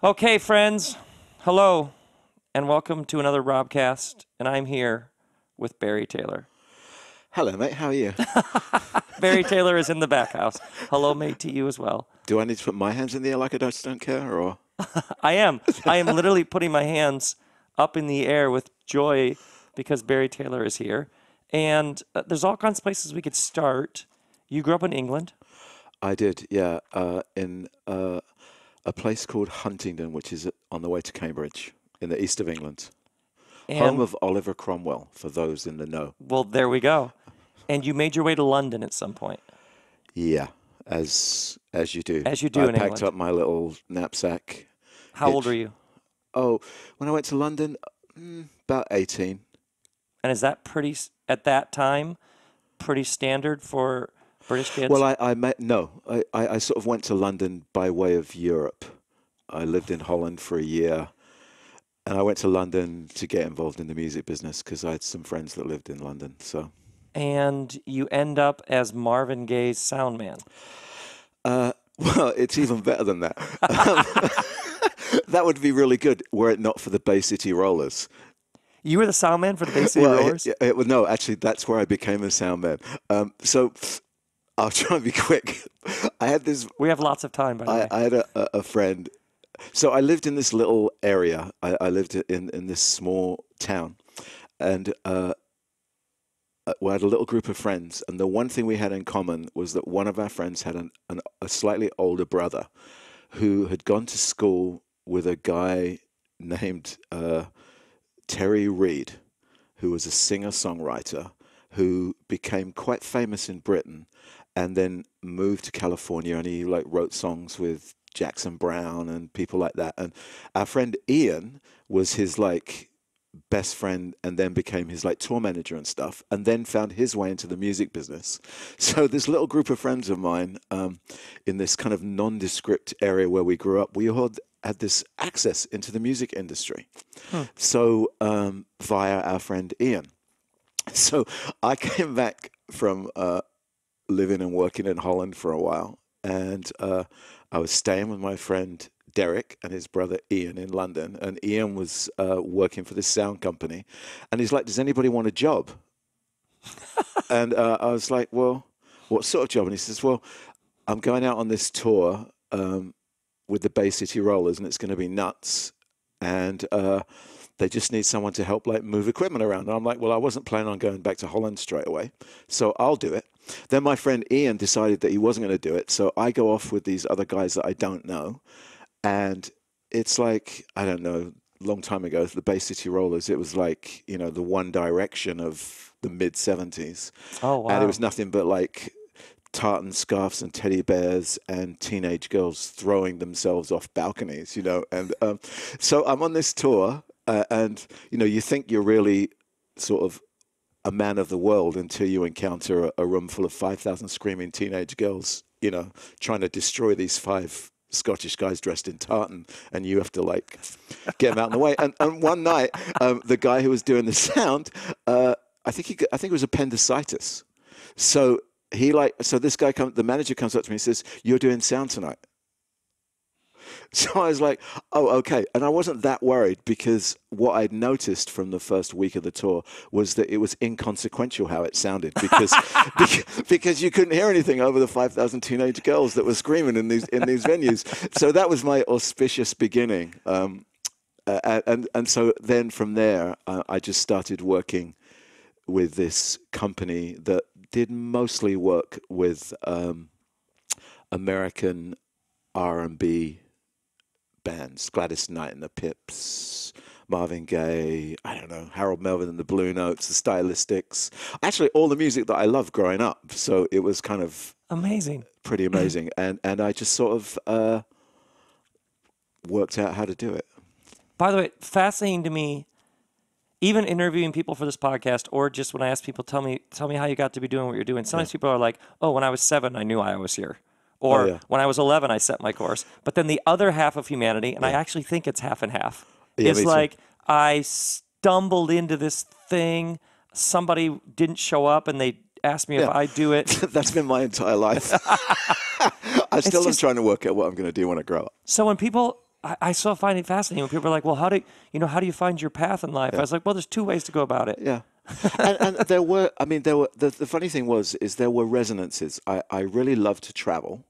Okay, friends. Hello, and welcome to another RobCast. And I'm here with Barry Taylor. Hello, mate. How are you? Barry Taylor is in the back house. Hello, mate, to you as well. Do I need to put my hands in the air like I just don't care, or? I am. I am literally putting my hands up in the air with joy because Barry Taylor is here. And there's all kinds of places we could start. You grew up in England. I did, yeah, in a place called Huntingdon, which is on the way to Cambridge in the east of England. Home And, of Oliver Cromwell, for those in the know. well, there we go. And you made your way to London at some point, Yeah, as you do. as you do I in packed England. up my little knapsack. How old were you? Oh, when I went to London, about 18. And is that at that time, pretty standard for British kids? Well, I sort of went to London by way of Europe. I lived in Holland for a year, and I went to London to get involved in the music business because I had some friends that lived in London. So, And you end up as Marvin Gaye's sound man. well, it's even better than that. That would be really good were it not for the Bay City Rollers. You were the sound man for the Bay City Rollers? No, actually, that's where I became a sound man. So I'll try and be quick. I had this. We have lots of time, by the way. I had a friend. So I lived in this little area. I lived in this small town, and we had a little group of friends. And the one thing we had in common was that one of our friends had a slightly older brother who had gone to school with a guy named Terry Reid, who was a singer-songwriter who became quite famous in Britain and then moved to California, and he wrote songs with Jackson Browne and people like that. And our friend Ian was his best friend and then became his tour manager and stuff, and then found his way into the music business. So this little group of friends of mine in this kind of nondescript area where we grew up, we all had this access into the music industry. So via our friend Ian. So I came back from living and working in Holland for a while, and I was staying with my friend Derek and his brother Ian in London, and Ian was working for this sound company, and he's like, "Does anybody want a job?" And I was like, "Well, what sort of job?" And he says, "Well, I'm going out on this tour with the Bay City Rollers, and it's going to be nuts, and they just need someone to help move equipment around." And I'm like, "Well, I wasn't planning on going back to Holland straight away, so I'll do it." Then my friend Ian decided that he wasn't going to do it, so I go off with these other guys that I don't know. And it's I don't know, long time ago, the Bay City Rollers, it was the One Direction of the mid-'70s. Oh, wow. And it was nothing but tartan scarves and teddy bears and teenage girls throwing themselves off balconies, And so I'm on this tour, and, you think you're really sort of a man of the world until you encounter a room full of 5,000 screaming teenage girls, trying to destroy these 5 Scottish guys dressed in tartan, and you have to get them out in the way. And one night, the guy who was doing the sound, I think it was appendicitis. So this guy the manager comes up to me and says, "You're doing sound tonight." So I was like, "Oh, okay." And I wasn't that worried because what I'd noticed from the first week of the tour was that it was inconsequential how it sounded because you couldn't hear anything over the 5,000 teenage girls that were screaming in these venues. So that was my auspicious beginning. And so then from there, I just started working with this company that did mostly work with American R&B bands, Gladys Knight and the Pips, Marvin Gaye, I don't know, Harold Melvin and the Blue Notes, the Stylistics. Actually, all the music that I loved growing up. So it was kind of amazing, pretty amazing. And I just sort of worked out how to do it. By the way, fascinating to me, even interviewing people for this podcast, or just when I ask people, tell me how you got to be doing what you're doing. Sometimes people are like, "Oh, when I was 7, I knew I was here." Or when I was 11, I set my course. But then the other half of humanity, and I actually think it's half and half, is I stumbled into this thing. Somebody didn't show up, and they asked me if I do it. That's been my entire life. I still am trying to work out what I'm going to do when I grow up. So when people I still find it fascinating when people are like, well, how do you find your path in life? I was like, well, there's two ways to go about it. Yeah. And there were, I mean, the funny thing is there were resonances. I really loved to travel,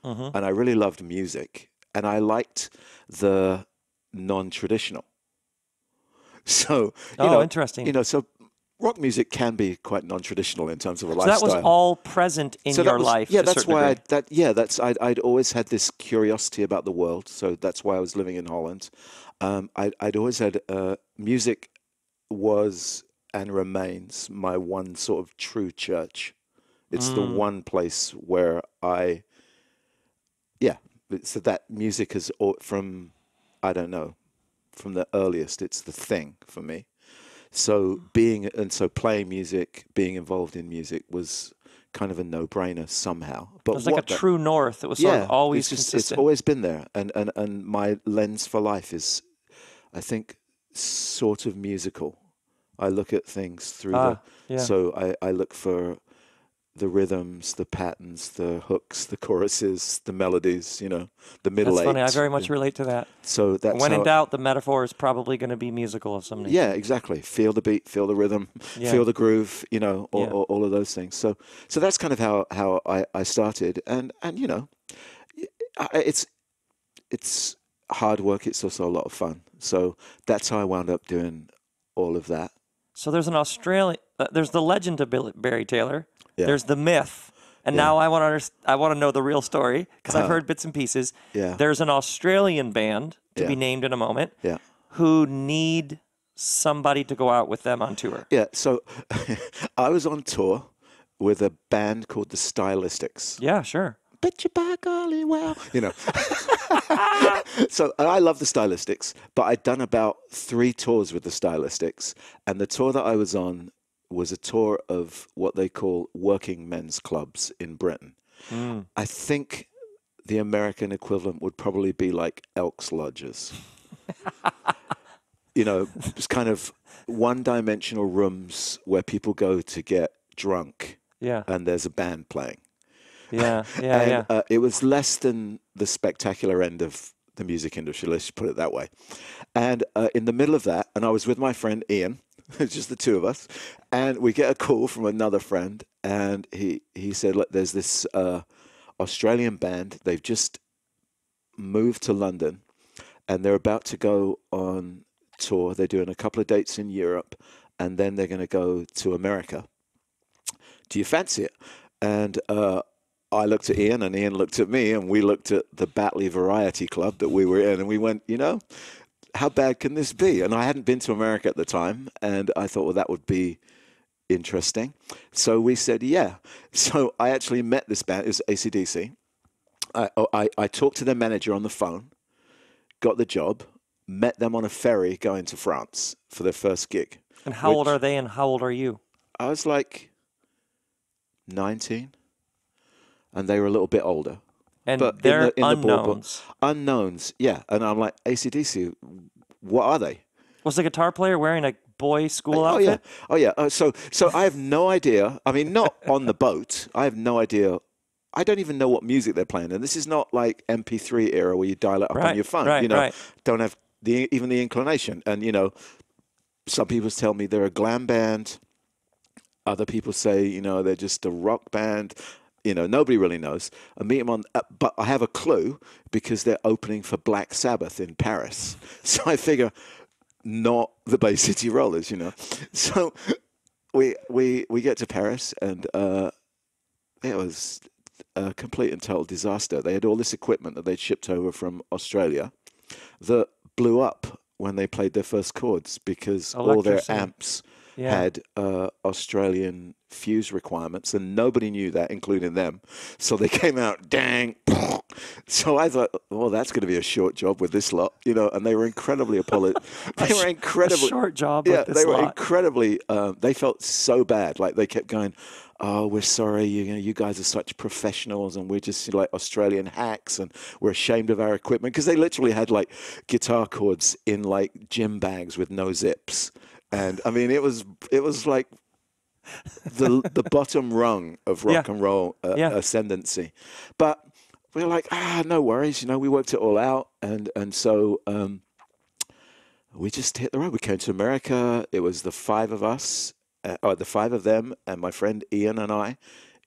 and I really loved music, and I liked the non-traditional. So, Interesting. so rock music can be quite non-traditional in terms of a So that was lifestyle. all present in So your life yeah, to a that's certain why degree. I'd always had this curiosity about the world. So that's why I was living in Holland. I'd always had music was and remains my one sort of true church. It's the one place where yeah, so that music is from, I don't know, from the earliest, it's the thing for me. So playing music, being involved in music was kind of a no-brainer somehow. It But was like a true north. It was sort of yeah, always it's consistent. always been there. And my lens for life is, I think, sort of musical. I look at things through Yeah. I look for the rhythms, the patterns, the hooks, the choruses, the melodies, the middle That's funny. I eight. very much relate to that. So that's When in how, doubt, the metaphor is probably going to be musical of some nature. yeah, exactly. Feel the beat, feel the rhythm, Yeah. feel the groove, Yeah. all of those things. So that's kind of how I started. And it's hard work. It's also a lot of fun. So that's how I wound up doing all of that. So there's an Australian. There's the legend of Barry Taylor. Yeah. There's the myth, and Yeah. now I want to know the real story because I've heard bits and pieces. Yeah. There's an Australian band to be Yeah. named in a moment Yeah. who need somebody to go out with them on tour. Yeah. So I was on tour with a band called the Stylistics. Yeah, sure. Bet you by golly, well, So I love the Stylistics, but I'd done about 3 tours with the Stylistics, and the tour that I was on was a tour of what they call working men's clubs in Britain. I think the American equivalent would probably be like Elks Lodges. It's kind of one-dimensional rooms where people go to get drunk, Yeah. and there's a band playing. Yeah. And it was less than the spectacular end of the music industry, let's just put it that way. And in the middle of that, and I was with my friend Ian, it's just the two of us, and we get a call from another friend, and he said, look, there's this Australian band. They've just moved to London, and they're about to go on tour. They're doing a couple of dates in Europe, and then they're going to go to America. Do you fancy it? And I looked at Ian, and Ian looked at me, and we looked at the Batley Variety Club that we were in, and we went, how bad can this be? And I hadn't been to America at the time, and I thought, well, that would be interesting. So we said, yeah. So I actually met this band. It was AC/DC. I talked to their manager on the phone, got the job, met them on a ferry going to France for their first gig. And how old are they and how old are you? I was like 19, and they were a little bit older. And But they're in the ballpark. unknowns. Unknowns, yeah. And I'm like, AC/DC, what are they? Was the guitar player wearing a boy school Oh outfit? yeah, oh yeah. So I have no idea. I mean, not on the boat. I have no idea. I don't even know what music they're playing. And this is not like MP3 era where you dial it up on your phone. Right. Don't have even the inclination. And some people tell me they're a glam band. Other people say they're just a rock band. Nobody really knows. I meet them but I have a clue because they're opening for Black Sabbath in Paris. So I figure, not the Bay City Rollers, So we get to Paris, and it was a complete and total disaster. They had all this equipment that they'd shipped over from Australia that blew up when they played their first chords because all their Electricity. amps Yeah. had Australian fuse requirements, and nobody knew that, including them. So they came out, dang. So I thought, well, that's going to be a short job with this lot, and they were incredibly They were incredibly A short job yeah, with this they were lot. incredibly. They felt so bad. Like they kept going, "Oh, we're sorry. You guys are such professionals, and we're just like Australian hacks, and we're ashamed of our equipment." Because they literally had like guitar chords in like gym bags with no zips, and I mean, it was like the bottom rung of rock and roll ascendancy. But we were like, no worries. We worked it all out. And so we just hit the road. We came to America. It was the five of us, or the five of them, and my friend Ian and I,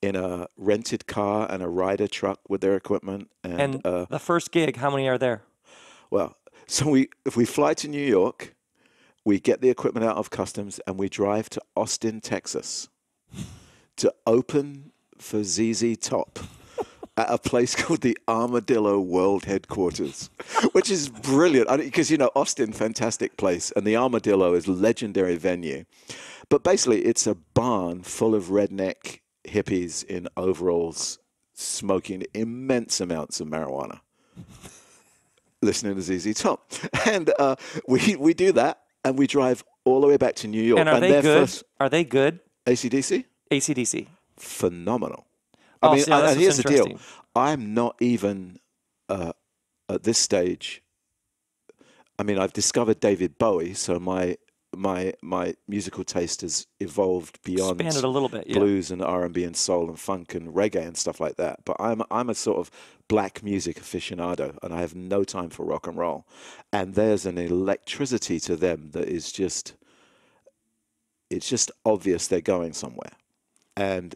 in a rented car and a Ryder truck with their equipment. And the first gig, how many are there? Well, so if we fly to New York, we get the equipment out of customs and we drive to Austin, Texas, to open for ZZ Top at a place called the Armadillo World Headquarters, which is brilliant because, Austin, fantastic place, and the Armadillo is legendary venue. But basically, it's a barn full of redneck hippies in overalls smoking immense amounts of marijuana, listening to ZZ Top. And we do that, and we drive all the way back to New York. And are they good? Are they good? AC/DC? AC/DC. Phenomenal. Oh, I mean, see, that's and here's the deal. interesting. I'm not even, at this stage, I mean, I've discovered David Bowie, so my musical taste has evolved beyond Expanded a little bit, yeah. blues and R&B and soul and funk and reggae and stuff like that. But I'm a sort of black music aficionado, and I have no time for rock and roll. And there's an electricity to them that is just, it's just obvious they're going somewhere. And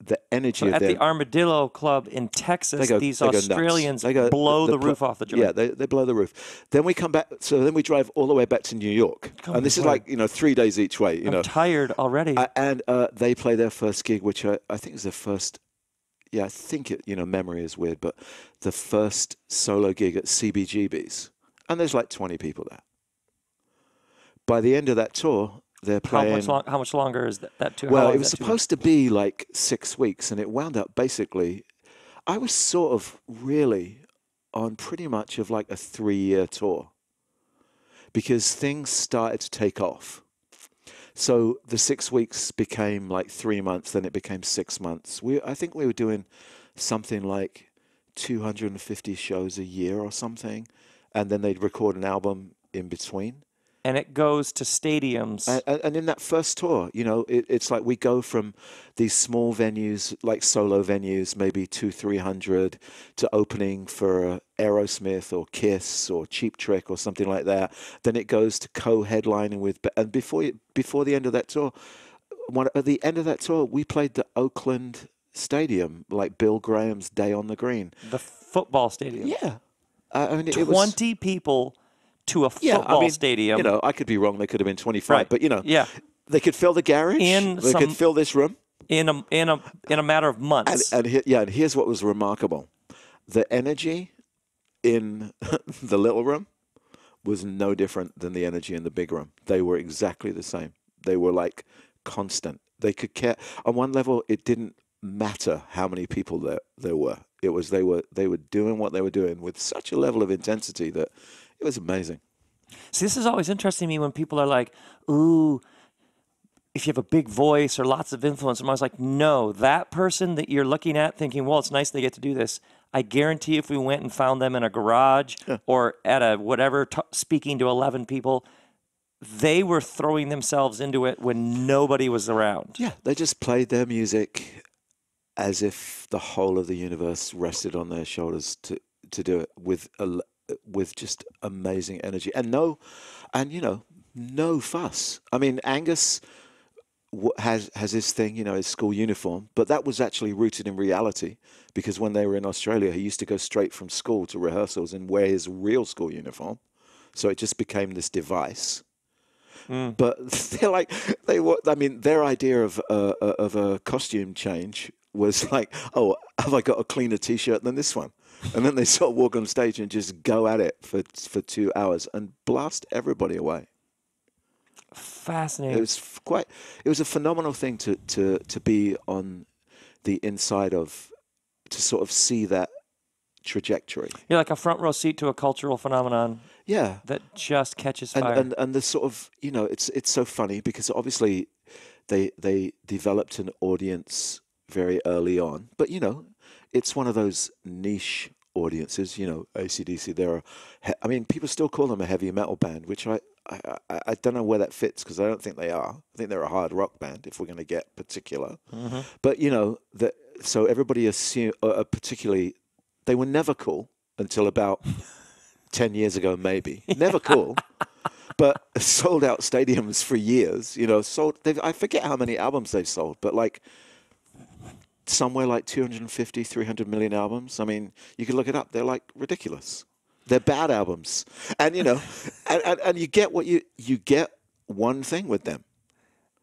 the energy of at the Armadillo Club in Texas, these Australians blow the roof off the joint. Yeah, they blow the rooth. Then we come back. So then we drive all the way back to New York, and this is like 3 days each way. I'm tired already. And they play their first gig, which I think is their first. Yeah, I think it. Memory is weird, but the first solo gig at CBGB's, and there's like 20 people there. By the end of that tour, they're playing. How much longer is that tour? Well, it was supposed to be like 6 weeks, and it wound up basically. I was sort of really on pretty much of like a 3-year tour because things started to take off. So the 6 weeks became like 3 months, then it became 6 months. I think we were doing something like 250 shows a year or something, and then they'd record an album in between. And it goes to stadiums. And in that first tour, it's like we go from these small venues, like solo venues, maybe 200-300, to opening for Aerosmith or Kiss or Cheap Trick or something like that. Then it goes to co-headlining with, and before the end of that tour, at the end of that tour, we played the Oakland Stadium, like Bill Graham's Day on the Green. The football stadium. Yeah. I mean, 20 people to a football stadium. I could be wrong. They could have been 25, but they could fill the garage. They could fill this room in a matter of months. And here's what was remarkable: the energy in the little room was no different than the energy in the big room. They were exactly the same. They were like constant. They could care on one level. It didn't matter how many people there were. It was they were doing what they were doing with such a level of intensity that. It was amazing. See, this is always interesting to me when people are like, ooh, if you have a big voice or lots of influence. And I was like, no, that person that you're looking at thinking, well, it's nice they get to do this. I guarantee if we went and found them in a garage or at a whatever, speaking to 11 people, they were throwing themselves into it when nobody was around. Yeah, they just played their music as if the whole of the universe rested on their shoulders to do it with just amazing energy and no fuss. I mean, Angus has his thing, his school uniform, but that was actually rooted in reality because when they were in Australia, he used to go straight from school to rehearsals and wear his real school uniform. So it just became this device. But their idea of a costume change was like, oh, have I got a cleaner T-shirt than this one? And then they sort of walk on stage and just go at it for 2 hours and blast everybody away. Fascinating. It was a phenomenal thing to be on the inside of, to sort of see that trajectory. You're like a front row seat to a cultural phenomenon. Yeah. That just catches fire. And the sort of, it's so funny because obviously they developed an audience very early on, but it's one of those niche audiences, AC/DC. People still call them a heavy metal band, which I don't know where that fits because I don't think they are. I think they're a hard rock band if we're going to get particular. Mm-hmm. But so everybody assume, particularly They were never cool until about 10 years ago, maybe. Never cool. But sold out stadiums for years, you know, I forget how many albums they've sold, but like somewhere like 250, 300 million albums. I mean, you can look it up. They're like ridiculous. They're bad albums. And, you know, and you get you get one thing with them.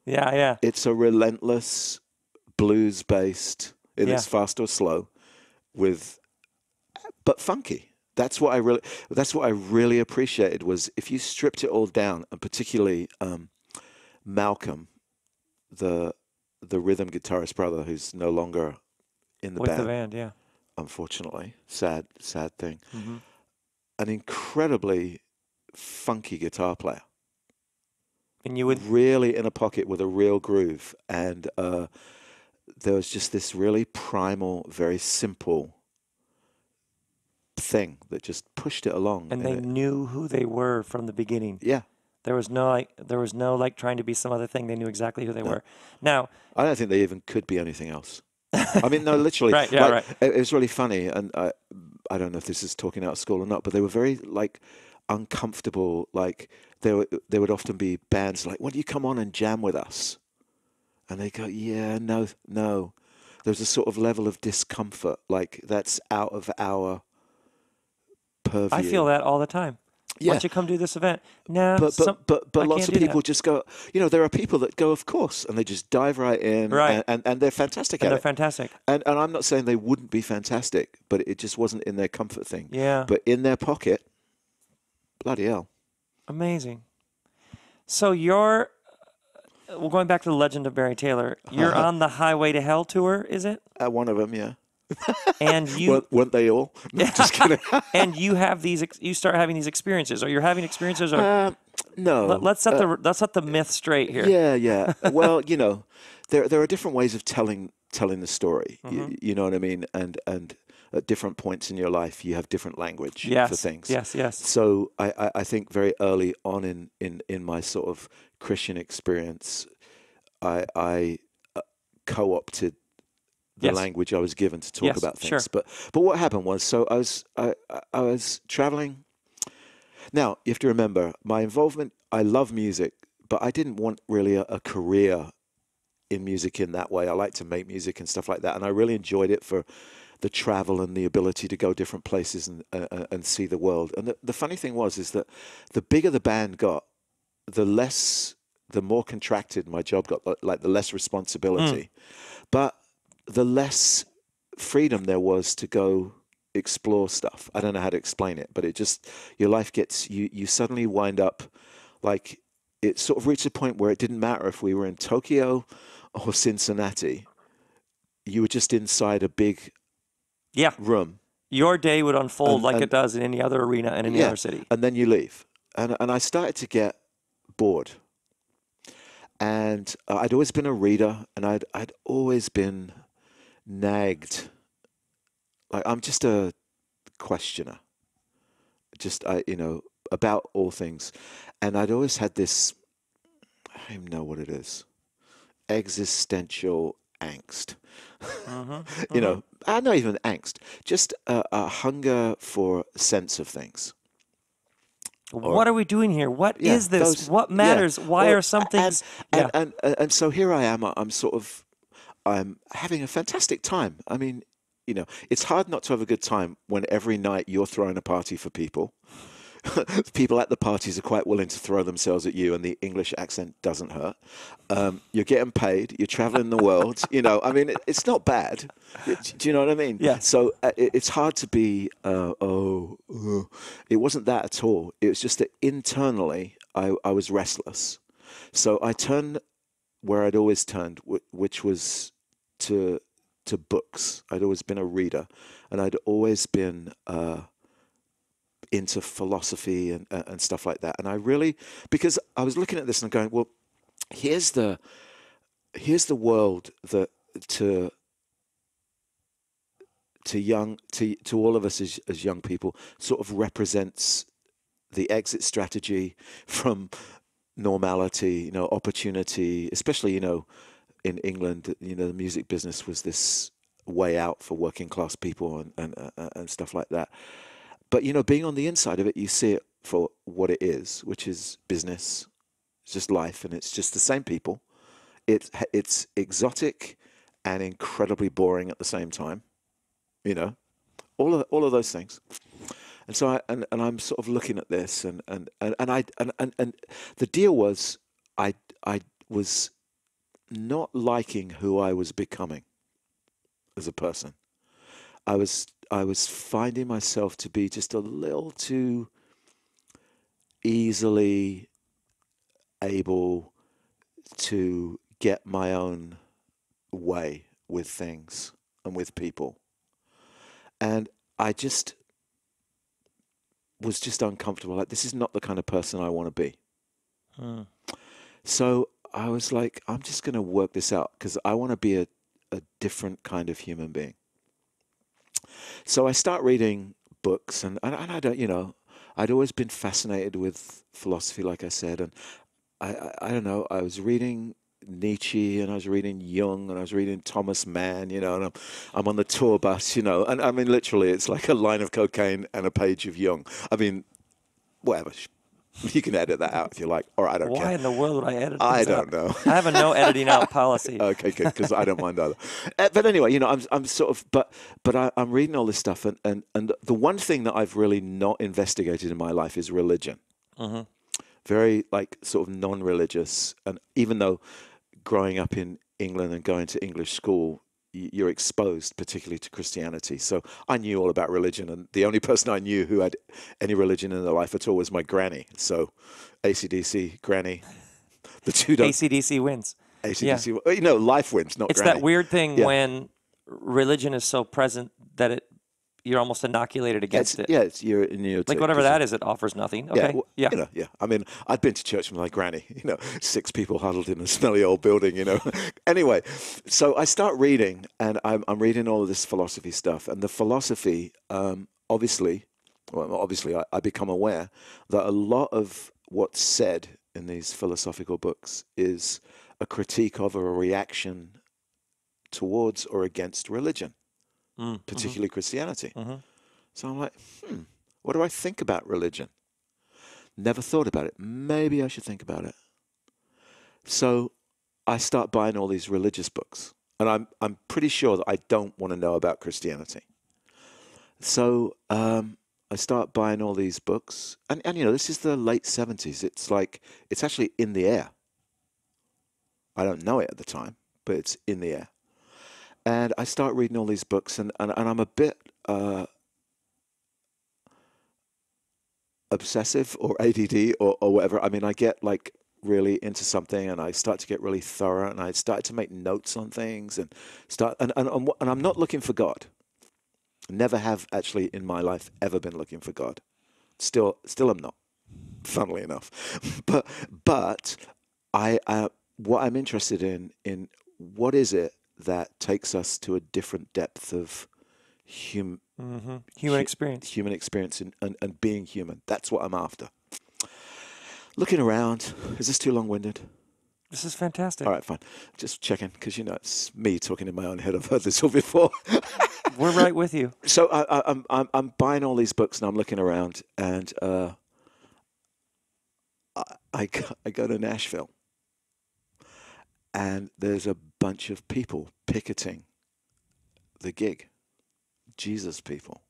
Yeah, yeah. It's a relentless blues based, it's fast or slow but funky. That's what I really appreciated was if you stripped it all down, and particularly Malcolm, the rhythm guitarist brother who's no longer in the With band. the band, yeah. Unfortunately, sad thing. Mm-hmm. An incredibly funky guitar player. And you would really in a pocket with a real groove, and there was just this really primal, very simple thing that just pushed it along. and they knew who they were from the beginning. Yeah. There was no like trying to be some other thing. They knew exactly who they were. Now, I don't think they even could be anything else. I mean, no, literally. Right, yeah, right. It was really funny, and I don't know if this is talking out of school or not, but they were very like uncomfortable. Like there would often be bands like, "Why don't you come on and jam with us?" And they go, "Yeah, no." There's a sort of level of discomfort, like that's out of our purview. I feel that all the time. Yeah. Why don't you come do this event? No, but lots of people just go, you know, there are people that go, of course, and they just dive right in, Right. and they're fantastic at they're it. fantastic. And I'm not saying they wouldn't be fantastic, but it just wasn't in their comfort thing. Yeah. But in their pocket, bloody hell. Amazing. So you're, well, going back to the legend of Barry Taylor, you're on the Highway to Hell tour, is it? One of them, yeah. And you weren't they all? No, just kidding. and you have you start having these experiences, or you're having experiences, or No. let's set the myth straight here. Yeah. Well, you know, there are different ways of telling the story. Mm-hmm. You know what I mean? And at different points in your life, you have different language for things. Yes. So I think very early on in my sort of Christian experience, I co-opted the language I was given to talk about things. Sure. But what happened was, so I was traveling. Now you have to remember my involvement. I love music, but I didn't want really a career in music in that way. I like to make music and stuff like that, and I really enjoyed it for the travel and the ability to go different places and see the world. And the funny thing is that the bigger the band got, the more contracted my job got, like the less responsibility. But the less freedom there was to go explore stuff. I don't know how to explain it, but it just, your life gets, you suddenly wind up like, it sort of reached a point where it didn't matter if we were in Tokyo or Cincinnati. You were just inside a big room. Your day would unfold like it does in any other arena in any other city. And then you leave. And I started to get bored. And I'd always been a reader, and I'd always been nagged. Like, I'm just a questioner, about all things. And I'd always had this, I don't even know what it is, existential angst. You know, not even angst, just a hunger for sense of things. What are we doing here? What is this? What matters? Why are some things? And so here I am. I'm having a fantastic time. I mean, you know, it's hard not to have a good time when every night you're throwing a party for people. People at the parties are quite willing to throw themselves at you, and the English accent doesn't hurt. You're getting paid. You're traveling the world. You know, I mean, it's not bad. Do you know what I mean? Yeah. So it's hard to be, it wasn't that at all. It was just that internally I was restless. So I turned where I'd always turned, which was to books. I'd always been a reader, and I'd always been into philosophy and stuff like that. And I really, because I was looking at this and going, well, here's the world that to all of us as young people sort of represents the exit strategy from normality, you know, opportunity, especially, you know, in England, you know, the music business was this way out for working class people and stuff like that. But being on the inside of it, you see it for what it is, which is business. It's just life, and it's just the same people. It's exotic and incredibly boring at the same time. You know, all of those things. And so I'm sort of looking at this, and the deal was I was not liking who I was becoming as a person. I was finding myself to be just a little too easily able to get my own way with things and with people. And I just was just uncomfortable. Like, this is not the kind of person I want to be. So I was like, I'm just going to work this out because I want to be a different kind of human being. So I start reading books, and I don't, I'd always been fascinated with philosophy, like I said, and I don't know, I was reading Nietzsche, and I was reading Jung, and I was reading Thomas Mann, and I'm on the tour bus, and I mean, literally, it's like a line of cocaine and a page of Jung. I mean, whatever. You can edit that out if you like, or I don't care. Why in the world would I edit things I out? don't know. I have a no editing out policy. Okay, good, because I don't mind either. But anyway, I'm sort of, but I'm reading all this stuff, and the one thing that I've really not investigated in my life is religion. Mm-hmm. Very sort of non-religious, and even though growing up in England and going to English school, you're exposed particularly to Christianity. So I knew all about religion, and the only person I knew who had any religion in their life at all was my granny. So AC/DC, granny, the two don't. AC/DC wins. AC/DC, life wins, not It's granny. that weird thing when religion is so present that you're almost inoculated against it. Yeah, it's you're in your like whatever that is, it offers nothing. Okay, yeah. I mean, I'd been to church with my granny. 6 people huddled in a smelly old building. Anyway, so I start reading, and I'm reading all of this philosophy stuff, and the philosophy, obviously, I become aware that a lot of what's said in these philosophical books is a critique of or a reaction towards or against religion. Particularly Christianity. So I'm like, what do I think about religion? Never thought about it. Maybe I should think about it. So I start buying all these religious books, and I'm pretty sure that I don't want to know about Christianity. So I start buying all these books, and this is the late 70s. It's actually in the air. I don't know it at the time, but it's in the air. And I start reading all these books, and I'm a bit obsessive or ADD or whatever. I mean, I get really into something, and I start to get really thorough, and I start to make notes on things, and I'm not looking for God. Never have actually in my life ever been looking for God. Still am not, funnily enough. But what I'm interested in what is it that takes us to a different depth of human experience. Human experience and being human. That's what I'm after. Looking around, is this too long-winded? This is fantastic. All right, fine. Just checking, because it's me talking in my own head. I've heard this all before. We're right with you. So I'm buying all these books, and I'm looking around, and I go to Nashville. And there's a bunch of people picketing the gig. Jesus people.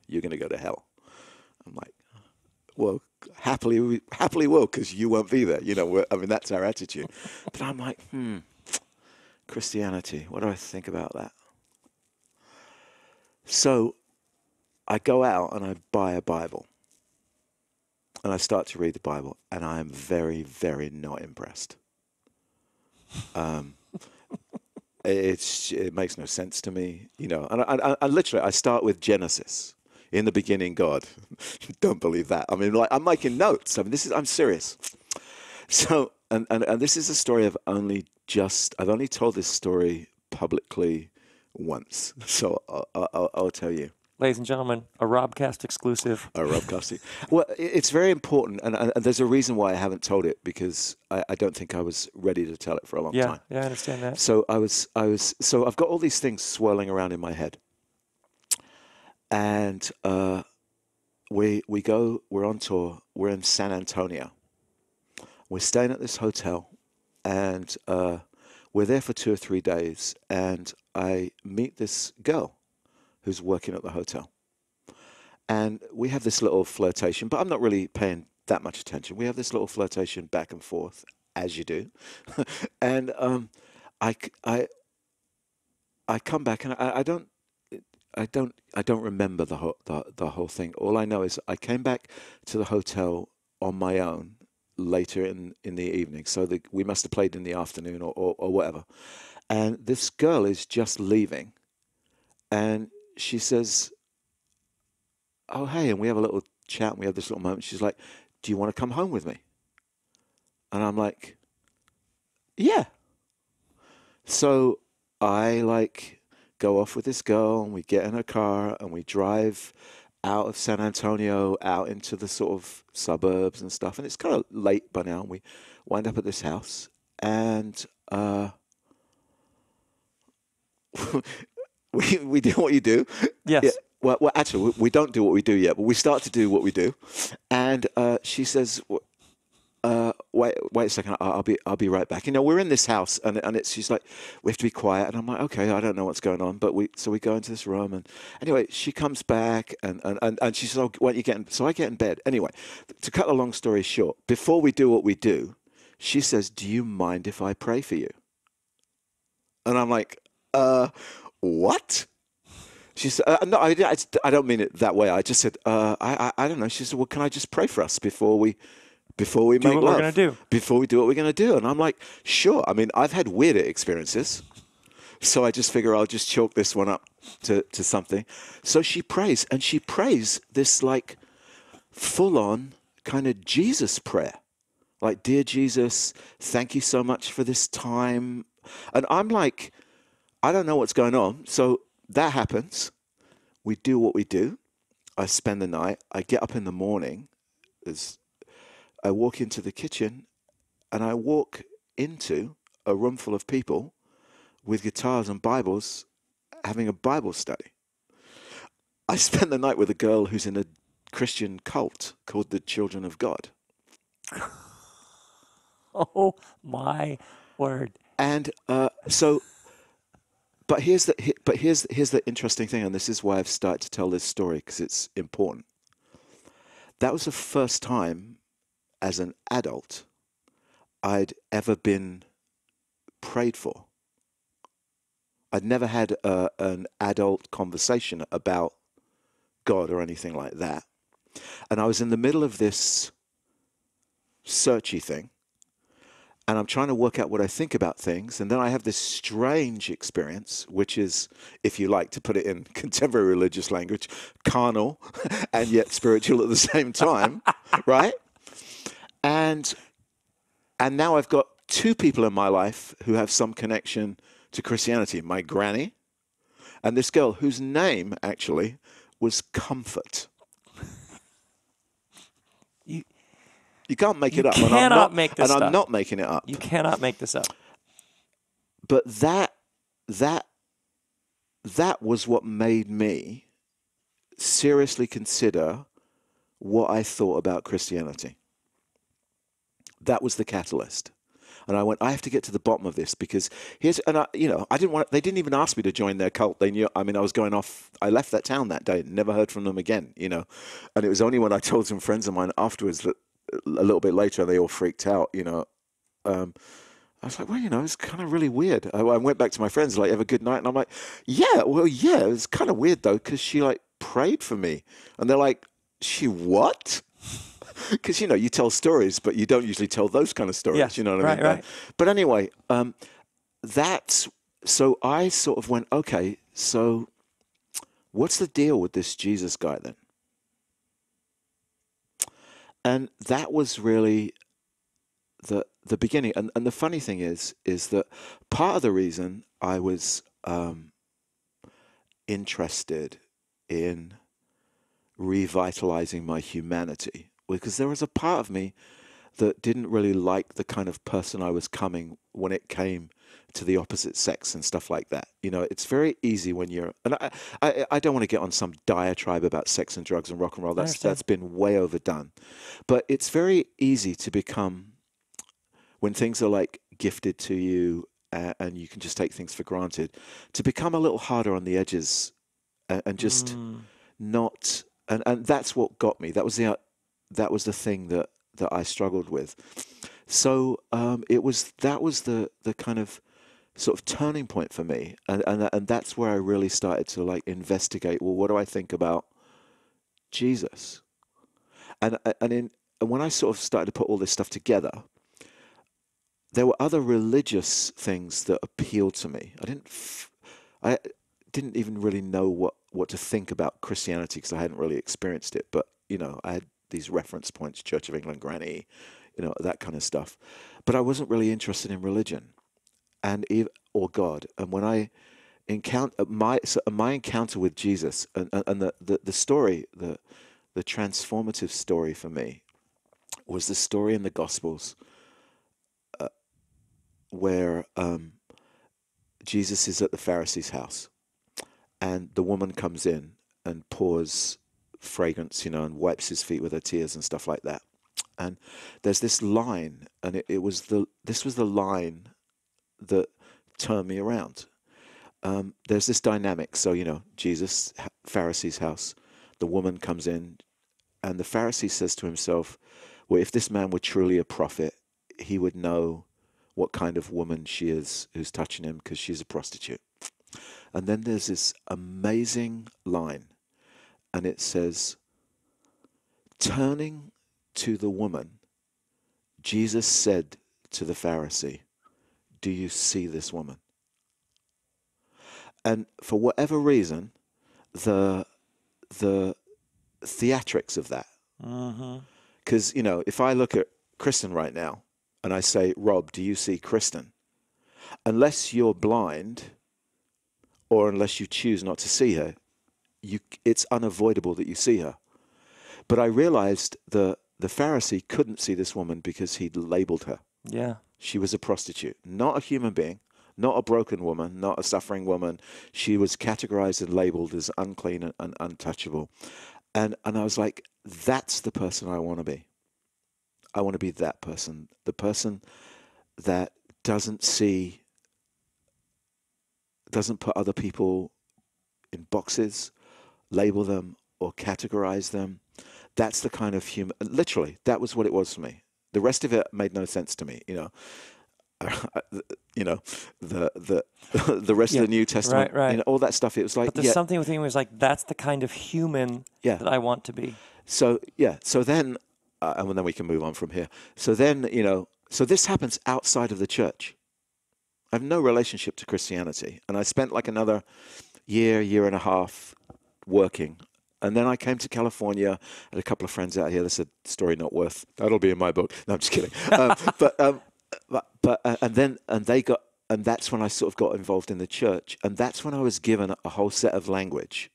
You're going to go to hell. I'm like, well, happily will, because you won't be there. That's our attitude. But I'm like, Christianity, what do I think about that? So I go out and I buy a Bible. And I start to read the Bible, and I am very, very not impressed. It makes no sense to me, And I literally, I start with Genesis. In the beginning, God. Don't believe that. I mean, I'm making notes. I mean, I'm serious. So, and this is a story I've only told this story publicly once. So I'll tell you. Ladies and gentlemen, a RobCast exclusive. RobCast. Well, it's very important, and there's a reason why I haven't told it, because I don't think I was ready to tell it for a long time. Yeah, I understand that. So so I've got all these things swirling around in my head, and we're on tour. We're in San Antonio. We're staying at this hotel, and we're there for 2 or 3 days, and I meet this girl who's working at the hotel. And we have this little flirtation, but I'm not really paying that much attention. We have this little flirtation back and forth, as you do. And I, I come back, and I don't remember the whole thing. All I know is I came back to the hotel on my own later in the evening. So we must have played in the afternoon or whatever. And this girl is just leaving, and she says, "Oh, hey," and we have a little chat, and we have this little moment. She's like, "Do you want to come home with me?" And I'm like, "Yeah." So I go off with this girl, and we get in her car, and we drive out of San Antonio, out into the sort of suburbs and stuff. And it's kind of late by now, and we wind up at this house, and we do what you do. Yes. Yeah. Well, actually, we don't do what we do yet, but we start to do what we do. And she says, "Wait a second, I'll be right back." We're in this house, and she's like, "We have to be quiet." And I'm like, "Okay, I don't know what's going on," but we go into this room, and anyway, she comes back, and she says, "Oh, why don't you get in?" So I get in bed. Anyway, to cut a long story short, before we do what we do, she says, "Do you mind if I pray for you?" And I'm like, what? She said, "No, I don't mean it that way." I just said, I don't know." She said, "Well, can I just pray for us before we make love? We're going to do. Before we do what we're going to do?" And I'm like, "Sure." I mean, I've had weirder experiences, so I just figure I'll just chalk this one up to something. So she prays, and she prays this like full-on kind of Jesus prayer. Like, "Dear Jesus, thank you so much for this time." And I'm like, I don't know what's going on. So that happens. We do what we do. I spend the night. I get up in the morning. I walk into the kitchen, and I walk into a room full of people with guitars and Bibles having a Bible study. I spend the night with a girl who's in a Christian cult called the Children of God. Oh my word! And but here's the interesting thing, and this is why I've started to tell this story, because it's important. That was the first time, as an adult, I'd ever been prayed for. I'd never had an adult conversation about God or anything like that. And I was in the middle of this searchy thing, and I'm trying to work out what I think about things. And then I have this strange experience, which is, if you like to put it in contemporary religious language, carnal and yet spiritual at the same time, right? And now I've got 2 people in my life who have some connection to Christianity. My granny and this girl whose name actually was Comfort. You can't make it up. You cannot make this up. And I'm not making it up. You cannot make this up. But that was what made me seriously consider what I thought about Christianity. That was the catalyst. And I went, I have to get to the bottom of this, because I didn't want, they didn't even ask me to join their cult. They knew, I mean, I was going off, I left that town that day, never heard from them again, And it was only when I told some friends of mine afterwards, that a little bit later, they all freaked out, I was like, well, it's kind of really weird. I went back to my friends, like, "Have a good night." And I'm like, yeah, it was kind of weird though, because she prayed for me. And they're like, "She what?" Because, you tell stories, but you don't usually tell those kind of stories. Yes, You know what I mean? right. But anyway, so I sort of went, okay, so what's the deal with this Jesus guy then? And that was really the beginning. And the funny thing is that part of the reason I was interested in revitalizing my humanity, because there was a part of me that didn't really like the kind of person I was coming when it came to the opposite sex and stuff like that. You know, it's very easy when you're, and I don't want to get on some diatribe about sex and drugs and rock and roll. I That's understand. been way overdone. But it's very easy to become, when things are like gifted to you and you can just take things for granted, to become a little harder on the edges and just not, and that's what got me. That was the thing that I struggled with. So that was the kind of sort of turning point for me, and that's where I really started to like investigate. Well, what do I think about Jesus? And when I sort of started to put all this stuff together, there were other religious things that appealed to me. I didn't even really know what to think about Christianity because I hadn't really experienced it. But you know, I had these reference points: Church of England, Granny, you know, that kind of stuff. But I wasn't really interested in religion or God. And when I my encounter with Jesus and the story, the transformative story for me was the story in the Gospels where Jesus is at the Pharisee's house, and the woman comes in and pours fragrance, you know, and wipes his feet with her tears and stuff like that. And there's this line, and this was the line that turned me around. There's this dynamic. So, you know, Jesus, Pharisee's house, the woman comes in, and the Pharisee says to himself, well, if this man were truly a prophet, he would know what kind of woman she is who's touching him, because she's a prostitute. And then there's this amazing line, and it says, turning to the woman, Jesus said to the Pharisee, do you see this woman? And for whatever reason, the theatrics of that, because you know, if I look at Kristen right now and I say, Rob, do you see Kristen? Unless you're blind, or unless you choose not to see her, it's unavoidable that you see her. But I realized the Pharisee couldn't see this woman because he'd labeled her. Yeah. She was a prostitute, not a human being, not a broken woman, not a suffering woman. She was categorized and labeled as unclean and untouchable. And I was like, that's the person I want to be. I want to be that person, the person that doesn't put other people in boxes, label them or categorize them. That's the kind of human, literally, that was what it was for me. The rest of it made no sense to me, you know. You know, the rest of the New Testament, right. you know, all that stuff. It was like, but there's something within me was like, that's the kind of human that I want to be. So then, and then we can move on from here. So then, you know, so this happens outside of the church. I have no relationship to Christianity, and I spent like another year and a half working. And then I came to California, had a couple of friends out here. That's a story not worth. That'll be in my book. No, I'm just kidding. And that's when I sort of got involved in the church, and that's when I was given a whole set of language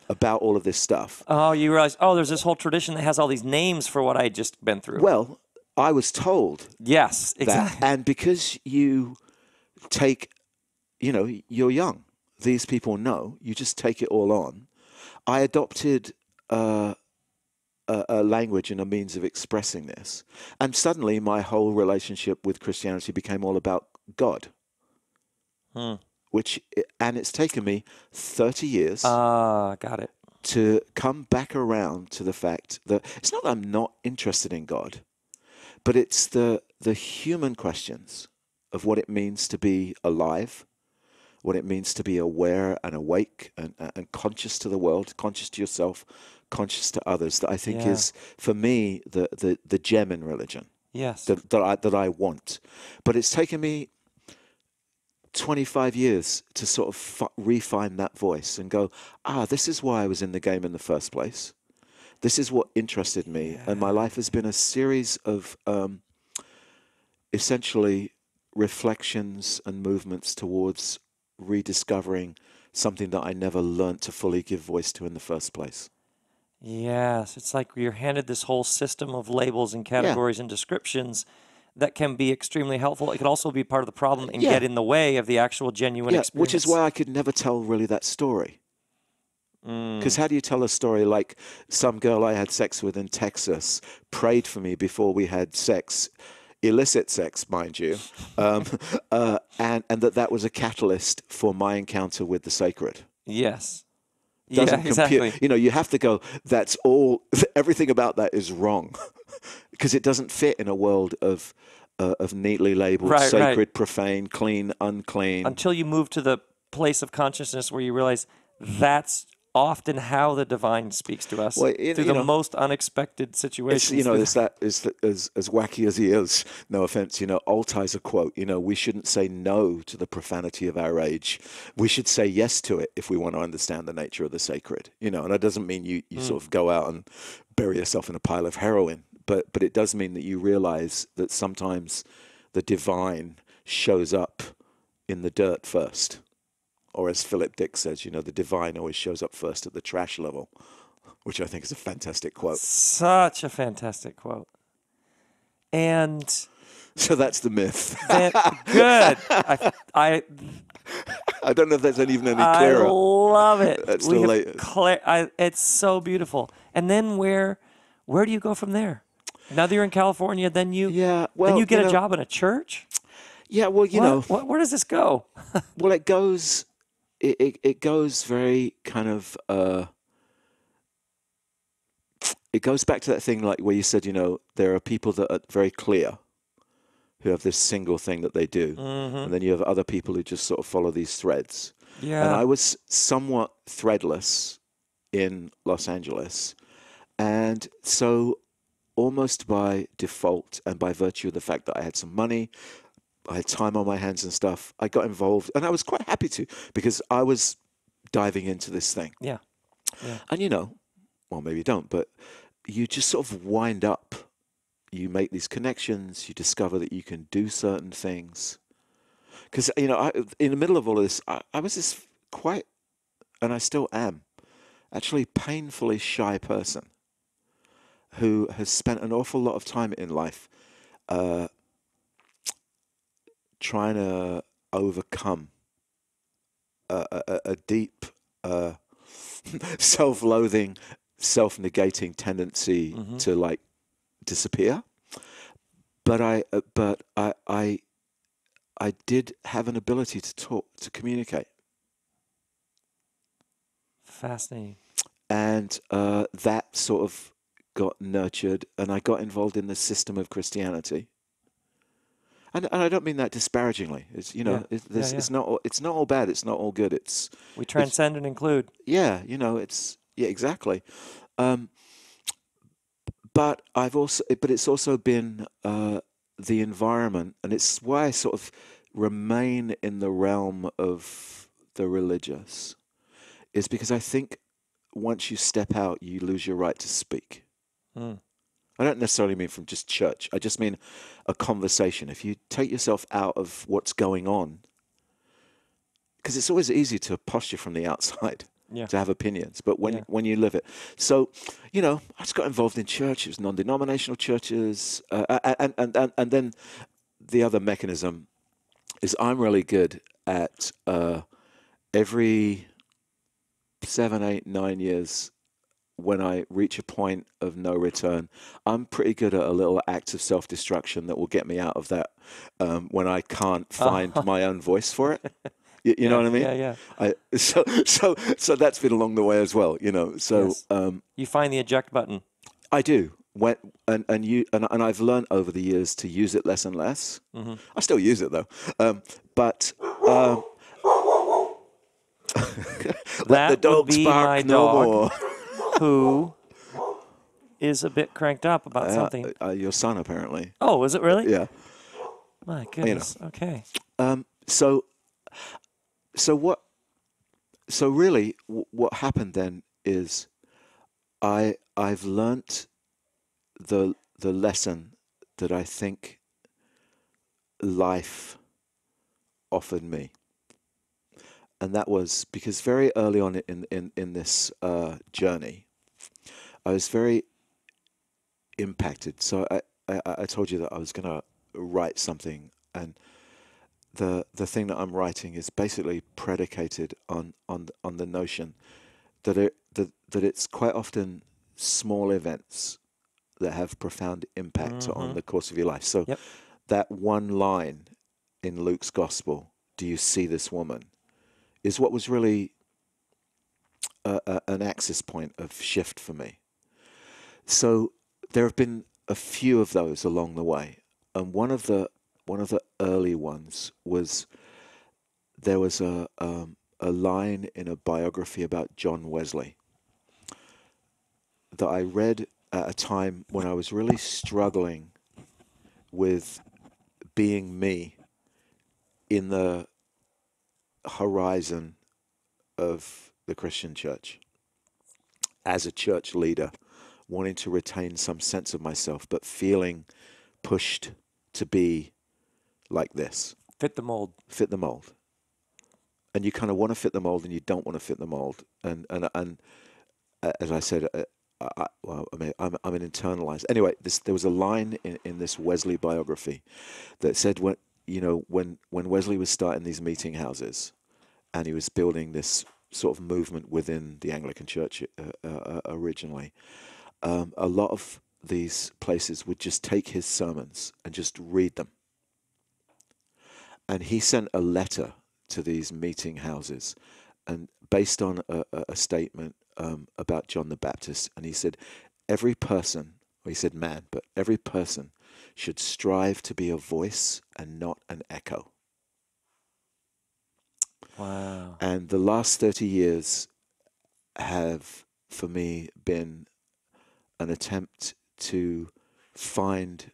about all of this stuff. Oh, you realize? Oh, there's this whole tradition that has all these names for what I had just been through. Well, I was told. Yes, exactly. And because you take, you know, you're young. These people know. You just take it all on. I adopted a language and a means of expressing this. And suddenly my whole relationship with Christianity became all about God. And it's taken me 30 years got it. to come back around to the fact that it's not that I'm not interested in God, but it's the human questions of what it means to be alive, what it means to be aware and awake and conscious to the world, conscious to yourself, conscious to others, that I think is, for me, the gem in religion. Yes. That I want. But it's taken me 25 years to sort of refine that voice and go, this is why I was in the game in the first place. This is what interested me. Yeah. And my life has been a series of essentially reflections and movements towards rediscovering something that I never learned to fully give voice to in the first place. Yes, it's like you're handed this whole system of labels and Yeah, categories and descriptions that can be extremely helpful. It can also be part of the problem and yeah, get in the way of the actual genuine yeah. Which is experience. why I could never tell really that story. Because Mm, how do you tell a story like some girl I had sex with in Texas prayed for me before we had sex, illicit sex, mind you, um, and that was a catalyst for my encounter with the sacred? yes. Yeah, Doesn't compute. exactly. You know, you have to go, that's all, everything about that is wrong because it doesn't fit in a world of neatly labeled Right, right. sacred, profane, clean, unclean. Until you move to the place of consciousness where you realize that's often how the divine speaks to us Well, through you the know, most unexpected it's, you situations. know, it's that is as wacky as he is. No offense, you know. Altai's a quote. You know, we shouldn't say no to the profanity of our age. We should say yes to it if we want to understand the nature of the sacred. You know, and that doesn't mean you sort of go out and bury yourself in a pile of heroin, but it does mean that you realize that sometimes the divine shows up in the dirt first, or as Philip Dick says, you know, the divine always shows up first at the trash level, which I think is a fantastic quote. Such a fantastic quote. And So that's the myth. then good. I I don't know if that's even any I clearer. love it. That's the We have latest. it's so beautiful. And then where do you go from there? Now that you're in California, Yeah, then well, you get a job in a church? yeah, well, Where does this go? well, it goes very kind of, it goes back to that thing like where you said, you know, there are people that are very clear who have this single thing that they do, Mm-hmm. and then you have other people who just sort of follow these threads. And Yeah. I was somewhat threadless in Los Angeles, and so almost by default and by virtue of the fact that I had some money, I had time on my hands and stuff, I got involved, and I was quite happy to because I was diving into this thing. Yeah. Yeah. And you know, well, maybe you don't, but you just sort of wind up. You make these connections. You discover that you can do certain things. Because you know, in the middle of all of this, I was this quite, and I still am, actually painfully shy person who has spent an awful lot of time in life uh, trying to overcome a deep self-loathing, self-negating tendency Mm-hmm. to like disappear. But I did have an ability to talk, to communicate, Fascinating. and that sort of got nurtured, and I got involved in the system of Christianity. And I don't mean that disparagingly. It's you Yeah. know, Yeah. Yeah. it's not all bad. It's not all good. We It's transcend and include. yeah, you know, it's yeah, exactly. Um, but it's also been the environment, and it's why I sort of remain in the realm of the religious, is because I think once you step out, you lose your right to speak. Mm. I don't necessarily mean from just church. I just mean a conversation. If you take yourself out of what's going on, because it's always easy to posture from the outside, Yeah. to have opinions, but Yeah. when you live it. So, you know, I just got involved in churches, non-denominational churches, and then the other mechanism is I'm really good at every 7, 8, 9 years, when I reach a point of no return, I'm pretty good at a little act of self-destruction that will get me out of that when I can't find Uh, my own voice for it. You know yeah. what I mean? Yeah. Yeah. So that's been along the way as well. You know, so Yes. You find the eject button. I do. When and I've learned over the years to use it less and less. Mm-hmm. I still use it though, but let the That would dogs be my bark no dog, more. who is a bit cranked up about something. Your son apparently. Oh, is it really? Yeah. My You know. goodness. Okay. So so what? So really, what happened then is I've learnt the lesson that I think life offered me. and that was because very early on in this journey, I was very impacted. So I told you that I was going to write something, and the thing that I'm writing is basically predicated on the notion that it's quite often small events that have profound impact on the course of your life. So Yep. that one line in Luke's gospel, "Do you see this woman?" is what was really an axis point of shift for me. So there have been a few of those along the way, and one of the early ones was there was a line in a biography about John Wesley that I read at a time when I was really struggling with being me in the horizon of the Christian church as a church leader, wanting to retain some sense of myself, but feeling pushed to be like this, Fit the mold. fit the mold. And you kind of want to fit the mold, and you don't want to fit the mold. And as I said, I'm an internalized. Anyway, there was a line in this Wesley biography that said when Wesley was starting these meeting houses, and he was building this sort of movement within the Anglican Church originally, a lot of these places would just take his sermons and just read them. And he sent a letter to these meeting houses, and based on a statement about John the Baptist, and he said, every person, or he said man, but every person should strive to be a voice and not an echo. Wow. And the last 30 years have, for me, been an attempt to find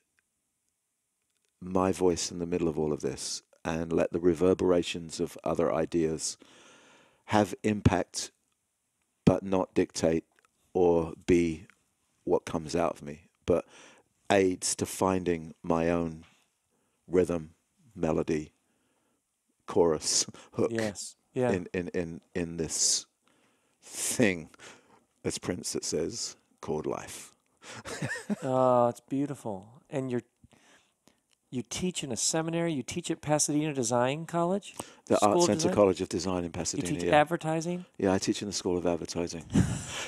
my voice in the middle of all of this and let the reverberations of other ideas have impact, but not dictate or be what comes out of me, but aids to finding my own rhythm, melody, chorus, hook Yes. Yeah. in this thing, as Prince that says, called life. Oh, it's beautiful. And you teach in a seminary. You teach at Pasadena Design College. The School Art of Center Design? College of Design in You Pasadena. teach Yeah. advertising. Yeah, I teach in the School of Advertising.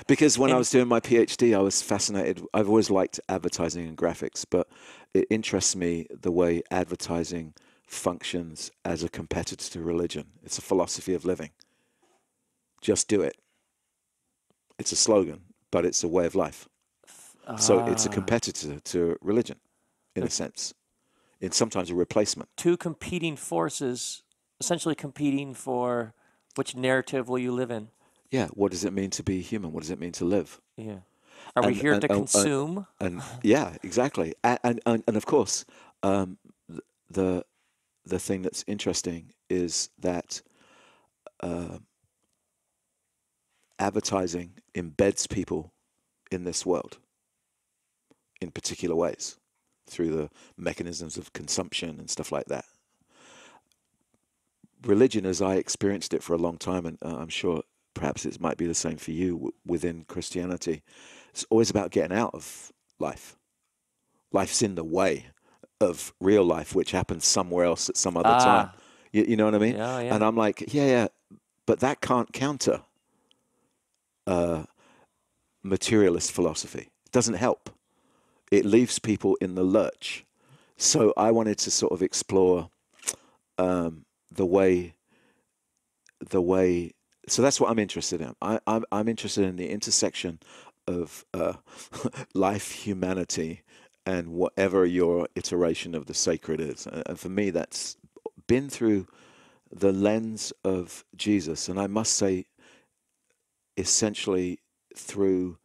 Because when I And was doing my PhD, I was fascinated. I've always liked advertising and graphics, but it interests me the way advertising functions as a competitor to religion. It's a philosophy of living. Just do it. It's a slogan, but it's a way of life. So it's a ah, competitor to religion, in a they're sense. It's sometimes a replacement. two competing forces, essentially competing for which narrative will you live in. Yeah, what does it mean to be human? What does it mean to live? Yeah. Are we And here and to and, and, consume? and yeah, exactly. And of course, um, the the thing that's interesting is that uh, advertising embeds people in this world in particular ways through the mechanisms of consumption and stuff like that. Religion, as I experienced it for a long time, and I'm sure perhaps it might be the same for you within Christianity, it's always about getting out of life. Life's in the way of real life, which happens somewhere else at some other time. Ah, You know what I mean? yeah, And yeah. I'm like, yeah, but that can't counter uh, materialist philosophy. It doesn't help. It leaves people in the lurch. So I wanted to sort of explore the way the way. So that's what I'm interested in. I'm interested in the intersection of life, humanity, and whatever your iteration of the sacred is. And for me, that's been through the lens of Jesus, and I must say, essentially through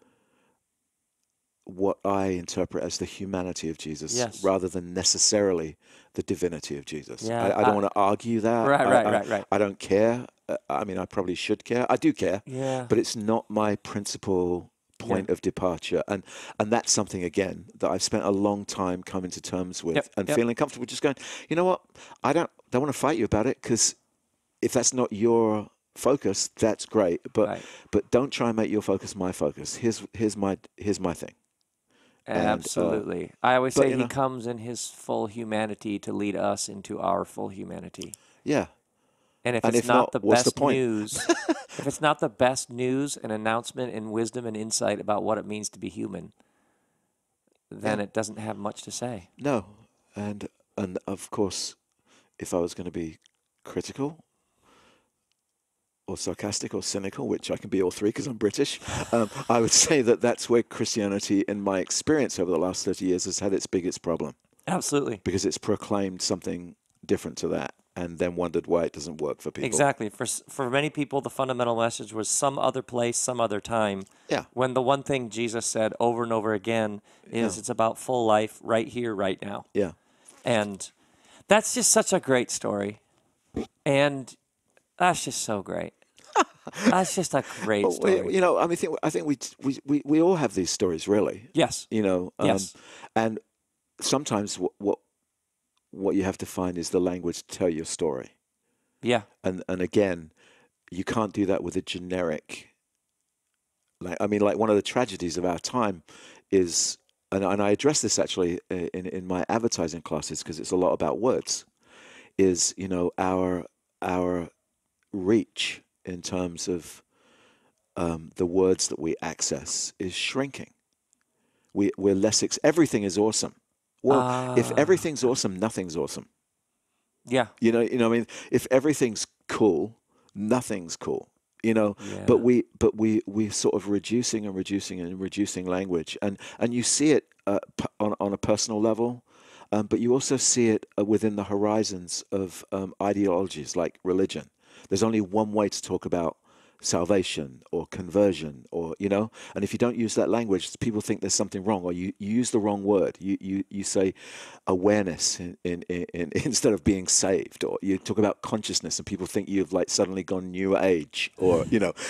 what I interpret as the humanity of Jesus, Yes. rather than necessarily the divinity of Jesus. Yeah. I don't want to argue that. Right, right, right, right. I don't care. I mean, I probably should care. I do care, Yeah. but it's not my principal Yeah. point of departure. And that's something, again, that I've spent a long time coming to terms with Yep. and Yep. feeling comfortable just going, you know what? I don't want to fight you about it, because if that's not your focus, that's great. But Right. don't try and make your focus my focus. Here's my thing. And Absolutely. I always but say he comes in his full humanity to lead us into our full humanity. yeah. And if And it's if not not, the what's the best point? news, if it's not the best news and announcement and wisdom and insight about what it means to be human, then Yeah. it doesn't have much to say. No. And of course, if I was going to be critical or sarcastic or cynical, which I can be all three because I'm British, I would say that that's where Christianity, in my experience over the last 30 years, has had its biggest problem. Absolutely. Because it's proclaimed something different to that and then wondered why it doesn't work for people. Exactly. For many people, the fundamental message was some other place, some other time. Yeah. When the one thing Jesus said over and over again is it's about full life right here, right now. Yeah. And that's just such a great story. And that's just so great. That's just a great Well, story. I think we all have these stories, really. Yes. Yes. And sometimes what you have to find is the language to tell your story. Yeah. And again, you can't do that with a generic. Like one of the tragedies of our time is, and I address this actually in my advertising classes because it's a lot about words. Is our reach in terms of the words that we access is shrinking. We're less. Everything is awesome. Well, if everything's awesome, nothing's awesome. Yeah. I mean, if everything's cool, nothing's cool. Yeah. But we sort of reducing and reducing and reducing language, and you see it on a personal level, but you also see it within the horizons of ideologies like religion. There's only one way to talk about salvation or conversion, or and if you don't use that language, people think there's something wrong, or you use the wrong word. You say awareness in instead of being saved, or you talk about consciousness and people think you've like suddenly gone new age, or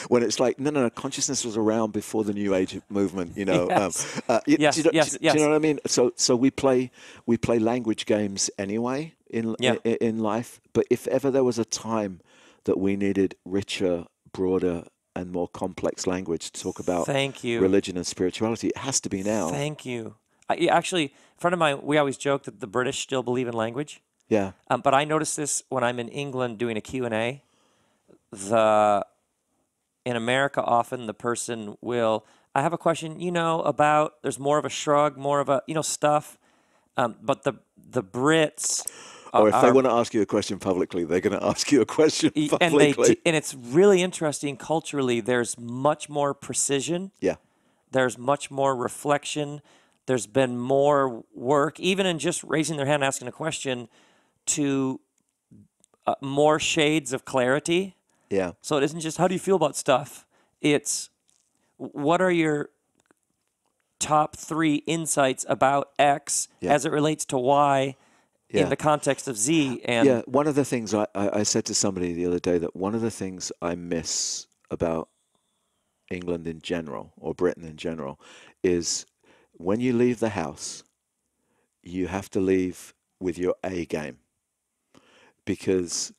when it's like no, consciousness was around before the new age movement. Yes. Yes. Do Yes. you know what I mean? So we play language games anyway in life, but if ever there was a time that we needed richer, broader, and more complex language to talk about Thank you. religion and spirituality, it has to be now. Thank you. Actually, a friend of mine, we always joke that the British still believe in language. Yeah. But I noticed this when I'm in England doing a Q&A. In America, often the person will, I have a question, about, there's more of a shrug, more of a, stuff. But the Brits Or if they want to ask you a question publicly, they're going to ask you a question publicly. And it's really interesting culturally. There's much more precision. Yeah. There's much more reflection. There's been more work, even in just raising their hand, asking a question, to more shades of clarity. Yeah. So it isn't just how do you feel about stuff. It's what are your top 3 insights about X as it relates to Y. In the context of Z. And one of the things I said to somebody the other day, that one of the things I miss about England in general, or Britain in general, is when you leave the house, you have to leave with your A game. Because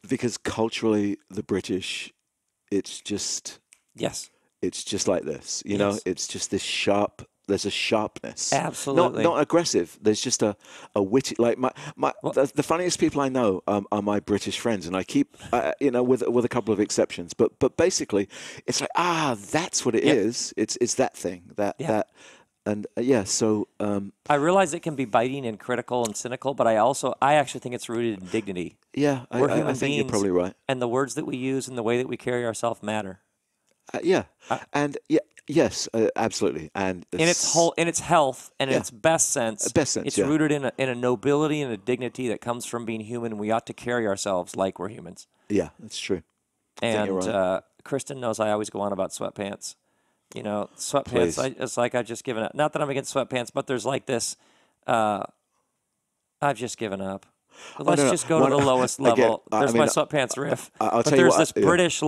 because culturally, the British, it's just... Yes. It's just like this, it's just this sharp... There's a sharpness. Absolutely. Not aggressive. There's just a witty... Like the funniest people I know are my British friends, and I keep, with a couple of exceptions. But basically, it's like, that's what it is. It's that thing. That. And so... I realize it can be biting and critical and cynical, but I actually think it's rooted in dignity. Yeah, We're human I think beings, you're probably right. And the words that we use and the way that we carry ourselves matter. Yes, absolutely, and in its health and in its best sense, it's rooted in a nobility and a dignity that comes from being human. And we ought to carry ourselves like we're humans. Yeah, that's true. And right. Kristen knows I always go on about sweatpants. Sweatpants. It's like I've just given up. Not that I'm against sweatpants, but there's like this. I've just given up. Let's just go to the lowest level. There's my sweatpants riff. I'll but tell you there's what, this British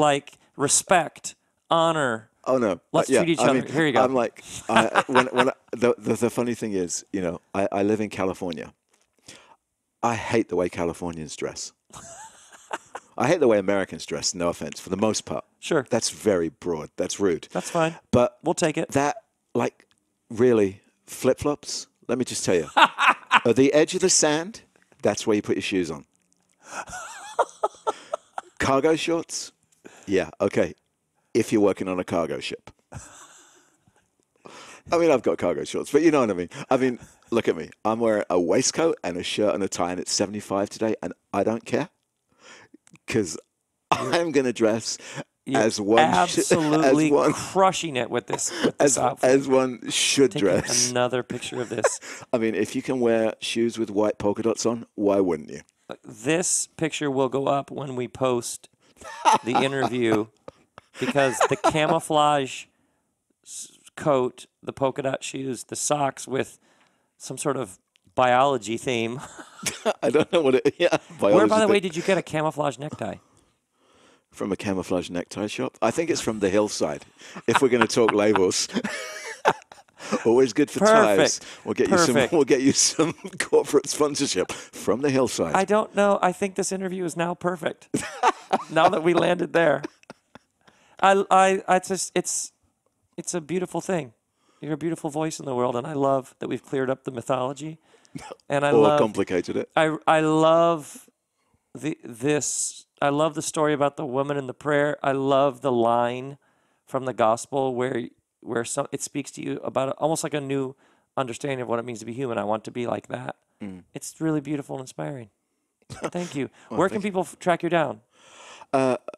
respect, honor. Oh no! Let's treat each other. Here you go. I'm like, the funny thing is, I live in California. I hate the way Californians dress. I hate the way Americans dress, no offense, for the most part. Sure. That's very broad. That's rude. That's fine. But we'll take it. That, like, really, flip-flops, let me just tell you, at the edge of the sand, that's where you put your shoes on. Cargo shorts? Yeah, okay. If you're working on a cargo ship. I mean, I've got cargo shorts, but you know what I mean. I mean, look at me. I'm wearing a waistcoat and a shirt and a tie, and it's 75 today, and I don't care because I'm going to dress as one absolutely crushing it with this outfit. As one should Take dress. Another picture of this. I mean, if you can wear shoes with white polka dots on, why wouldn't you? This picture will go up when we post the interview because the camouflage coat, the polka dot shoes, the socks with some sort of biology theme. I don't know what it. Yeah, biology. Where, by the way, did you get a camouflage necktie? From a camouflage necktie shop. I think it's from the Hillside. If we're going to talk labels, always good for ties. We'll get you some. We'll get you some corporate sponsorship from the Hillside. I don't know. I think this interview is now perfect. Now that we landed there, it's a beautiful thing. You're a beautiful voice in the world, and I love that we've cleared up the mythology. And I love complicated it. I love this. I love the story about the woman and the prayer. I love the line from the gospel where it speaks to you about almost like a new understanding of what it means to be human. I want to be like that. It's really beautiful and inspiring. Thank you. Where can people track you down?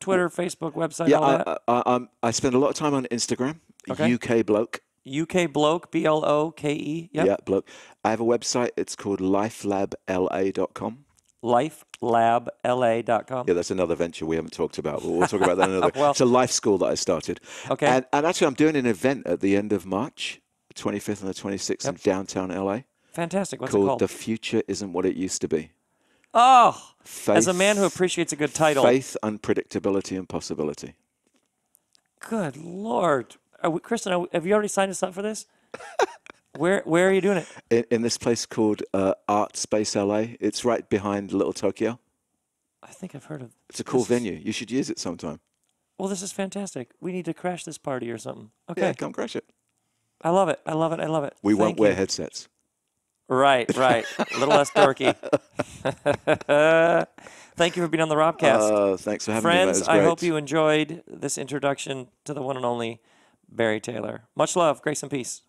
Twitter, Facebook, website, all that? I spend a lot of time on Instagram, Okay. UK Bloke. UK Bloke, BLOKE. Yep. Yeah, Bloke. I have a website. It's called lifelabla.com. lifelabla.com. Yeah, that's another venture we haven't talked about. We'll talk about that another. Well, it's a life school that I started. Okay. And actually, I'm doing an event at the end of March, the 25th and the 26th in downtown LA. Fantastic. What's it called? The Future Isn't What It Used to Be. Oh, as a man who appreciates a good title. Faith, unpredictability, and possibility. Good Lord. Kristen, have you already signed us up for this? Where are you doing it? In this place called Art Space LA. It's right behind Little Tokyo. I think I've heard of it. It's a cool venue. You should use it sometime. Well, this is fantastic. We need to crash this party or something. Okay. Yeah, come crash it. I love it. I love it. I love it. We won't wear headsets. Right. A little less dorky. Thank you for being on the RobCast. Thanks for having me. Friends, I hope you enjoyed this introduction to the one and only Barry Taylor. Much love, grace, and peace.